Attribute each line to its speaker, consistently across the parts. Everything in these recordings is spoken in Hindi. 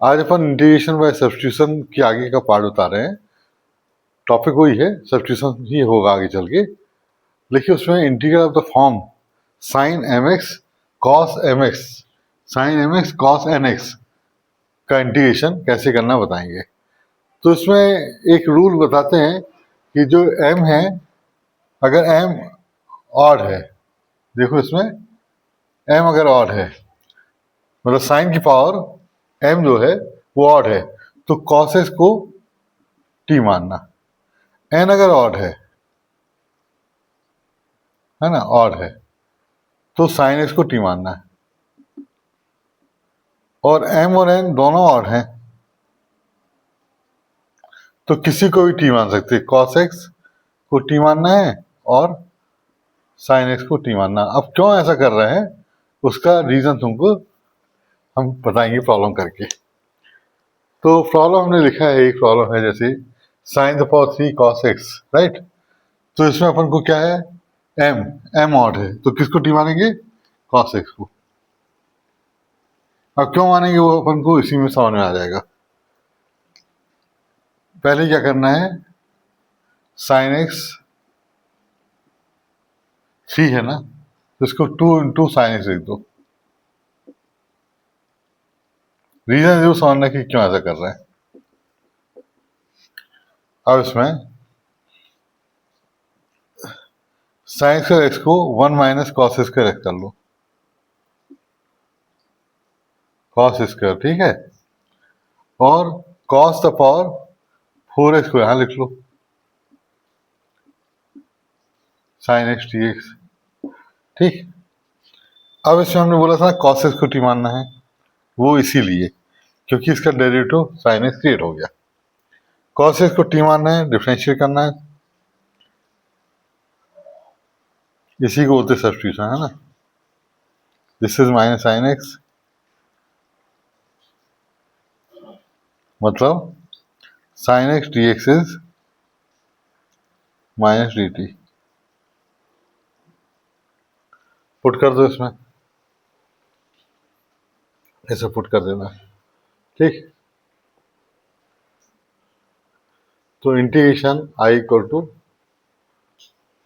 Speaker 1: आज अपन इंटीग्रेशन बाय सब्स्टिट्यूशन की आगे का पार्ट बता रहे हैं। टॉपिक वही है, सब्स्टिट्यूशन ही होगा आगे चल के। लेकिन उसमें integral of the form sine m x cos m x, sine m x cos n x का इंटीग्रेशन कैसे करना बताएंगे। तो इसमें एक रूल बताते हैं कि जो m है, अगर m ऑड है, देखो इसमें m अगर ऑड है, मतलब साइन की पावर m जो है वो ऑड है, तो cos x को t मानना। n अगर ऑड है ना, ऑड है, तो साइन x को t मानना है। और m और n दोनों ऑड हैं, तो किसी को भी t मान सकते हैं। cos x को t मानना है और साइन x को t मानना। अब क्यों ऐसा कर रहे हैं उसका रीजन तुमको हम बताएंगे प्रॉब्लम करके। तो प्रॉब्लम हमने लिखा है, एक प्रॉब्लम है जैसे sine the power 3 cos x, right. तो इसमें अपन को क्या है, m ऑड है, तो किसको t मानेंगे, cos x को। अब क्यों मानेंगे वो अपन को इसी में समझ में आ जाएगा। पहले क्या करना है, साइन x 3 है ना, तो इसको 2 इंटू साइन x लिख दो। रीजन जरूर समझना कि क्यों ऐसा कर रहे हैं। अब इसमें साइन स्क्वायर x को 1 माइनस कॉस स्क्वायर x कर लो, कॉस स्क्वायर, ठीक है। और कॉस द पावर 4x को यहां लिख लो, साइन x dx, ठीक। अब इसमें हमने बोला था कॉस x को t मानना है, वो इसीलिए क्योंकि इसका डेरिवेटिव साइन x क्रिएट हो गया। कॉस x को t मानना है, डिफरेंशिएट करना है, इसी को बोलते सब्स्टिट्यूशन, है ना। This is minus sine x, मतलब sine x dx is minus dt। Put कर दो इसमें, ऐसे पुट कर देना, ठीक। तो integration i equal to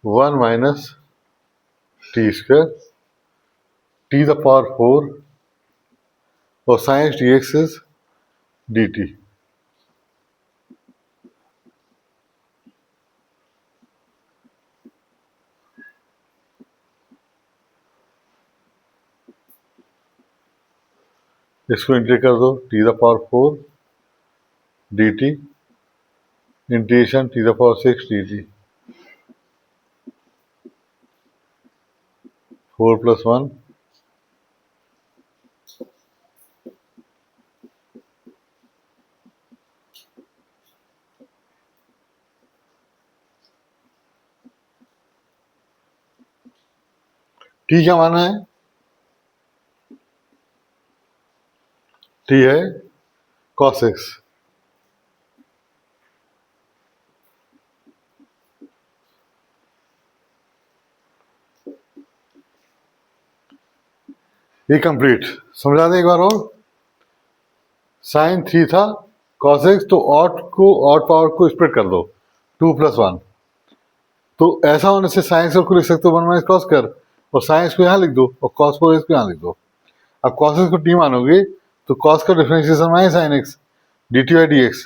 Speaker 1: 1 minus T square t the power 4 और sine x dx is dt। इसको इंटीग्रेट कर दो, t the power 4 dt integration t the power 6 dt, 4 plus 1 t क्या माना है, टी है cos x। ये कंप्लीट समझा दें एक बार और। साइन 3 था, cos x, तो ऑड पावर को स्प्लिट कर दो, 2 प्लस 1। तो ऐसा होने से साइन x को लिख सकते हो 1 माइनस कॉस कर, और साइन x को यहाँ लिख दो और cos 4x को यहाँ लिख दो। अब cos x को t मानोगे तो cos का differentiation minus sine x dt by dx,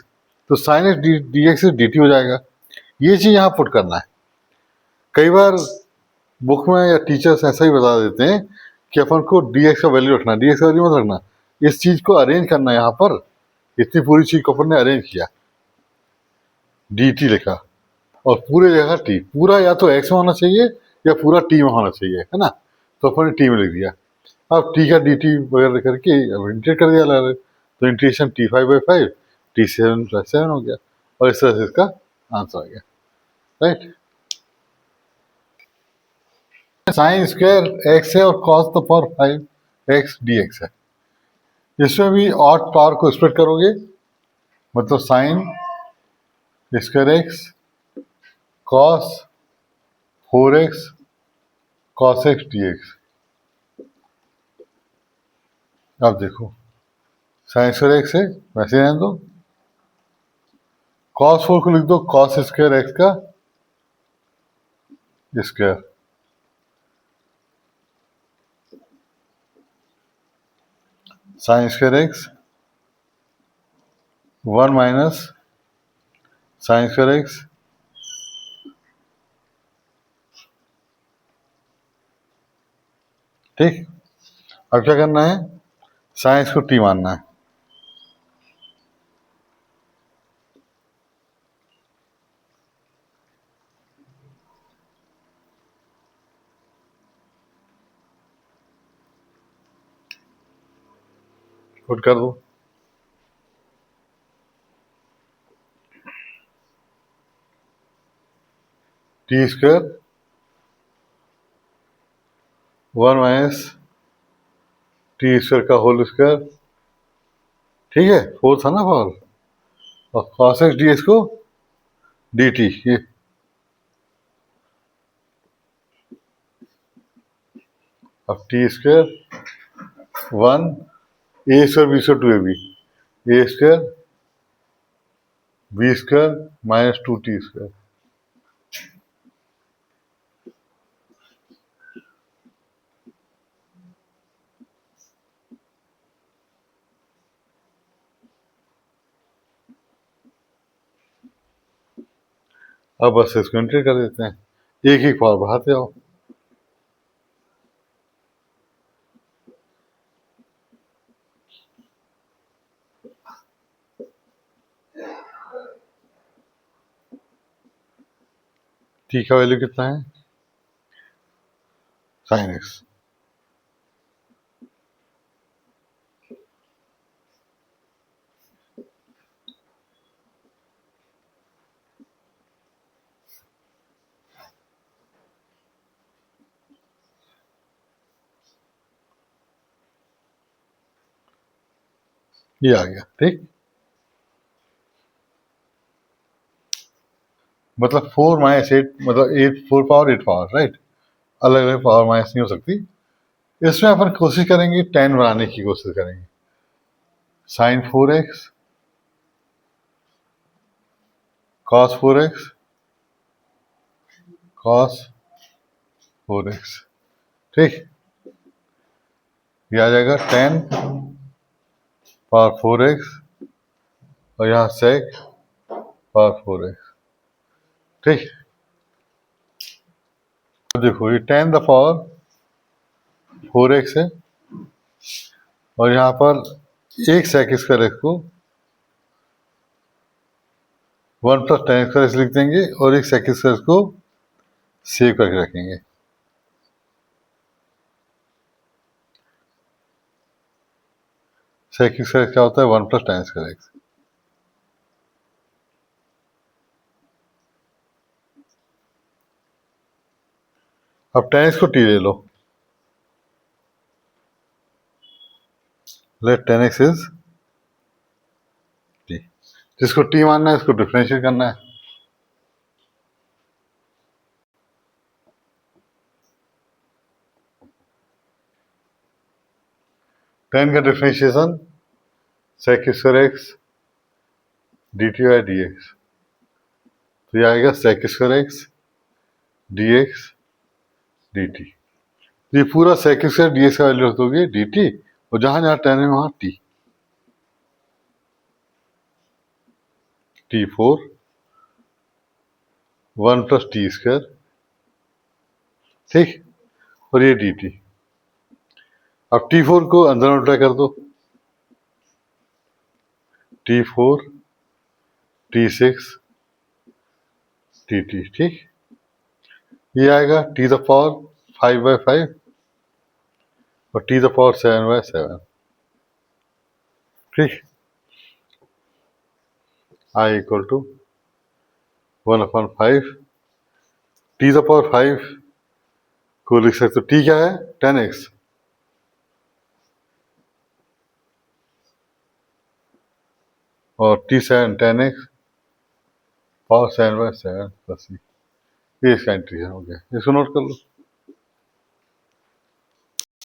Speaker 1: तो साइन x dx dt हो जाएगा। ये चीज यहाँ पुट करना है। कई बार बुक में या टीचर्स ऐसा ही बता देते हैं कि अपन को dx का वैल्यू रखना, dx का वैल्यू मत रखना, इस चीज को अरेंज करना है। यहाँ पर इतनी पूरी चीज को अपन ने अरेंज किया, dt लिखा और पूरे जगह t, पूरा या तो x में होना चाहिए या पूरा t में होना चाहिए, है ना। तो अपन ने t में लिख दिया। अब t का dt वगैरह करके अब इंटीग्रेट कर दिया अलग, तो इंटीग्रेशन t5/5 t7/7 हो गया, और इस तरह से इसका आंसर आ गया, राइट। साइन स्क्वायर x है और cos the power 5x dx है। इसमें भी ऑड पावर को स्प्लिट करोगे, मतलब sine square x cos 4x cos x dx। अब देखो साइन स्क्वायर एक्स है, वैसे रहने दो। कॉस 4 को लिख दो कॉस स्क्वायर एक्स का square, sine square x 1 minus sine square x, ठीक। अब क्या करना है, साइन को टी मानना है। पुट कर दो, T square 1 minus T square का होल स्क्वायर, ठीक है, 4 था ना पावर, और कॉस एक्स डी एक्स को डी टी, ये अब T square 1 A square B square 2ab, A square B square minus 2t square, अब बस इसको इंटीग्रेट कर देते हैं, एक ही पावर बढ़ाते जाओ। टी का वैल्यू कितना है, साइन एक्स, ये आ गया, ठीक। मतलब 4 माइनस 8, मतलब 8 4 पावर 8 पावर, राइट, अलग अलग पावर माइनस नहीं हो सकती। इसमें अपन कोशिश करेंगे 10 बनाने की कोशिश करेंगे, sign 4x cos 4x cos 4x, ठीक। ये आ जाएगा 10 पावर 4x और यहाँ सेक पावर 4x, ठीक। देखो ये 10 द पावर 4x है, और यहाँ पर एक सेक स्क्वायर एक्स को 1 प्लस 10 स्क्वायर लिख देंगे, और एक सेक स्क्वायर को सेव करके रखेंगे। सेक स्क्वायर क्या होता है, 1 प्लस 10 स्क्वायर एक्स। अब 10 एक्स को टी ले लो, लेट 10 एक्स इज टी, जिसको टी मानना है इसको डिफरेंशिएट करना है। टेन का differentiation sec square x d t by d x, तो ये आएगा sec square x D x d T. ये पूरा सेक स्क्वायर डी एक्स का वैल्यू रख दोगे डी टी, और जहां जहां 10 है वहां T, T 4 1 plus T square, ठीक, और ये डी टी। अब T4 को अंदर मल्टीप्लाई कर दो, T4 T6 Tt, ठीक। ये आएगा टी द पावर 5/5 और टी द पावर 7/7, ठीक। I equal to 1/5, t the power 5 को लिख सकते हो, टी क्या है 10x, और T7 10x पावर 7/7 प्लस ये इसका इंटीग्रेशन हो गया, इसको नोट कर लो।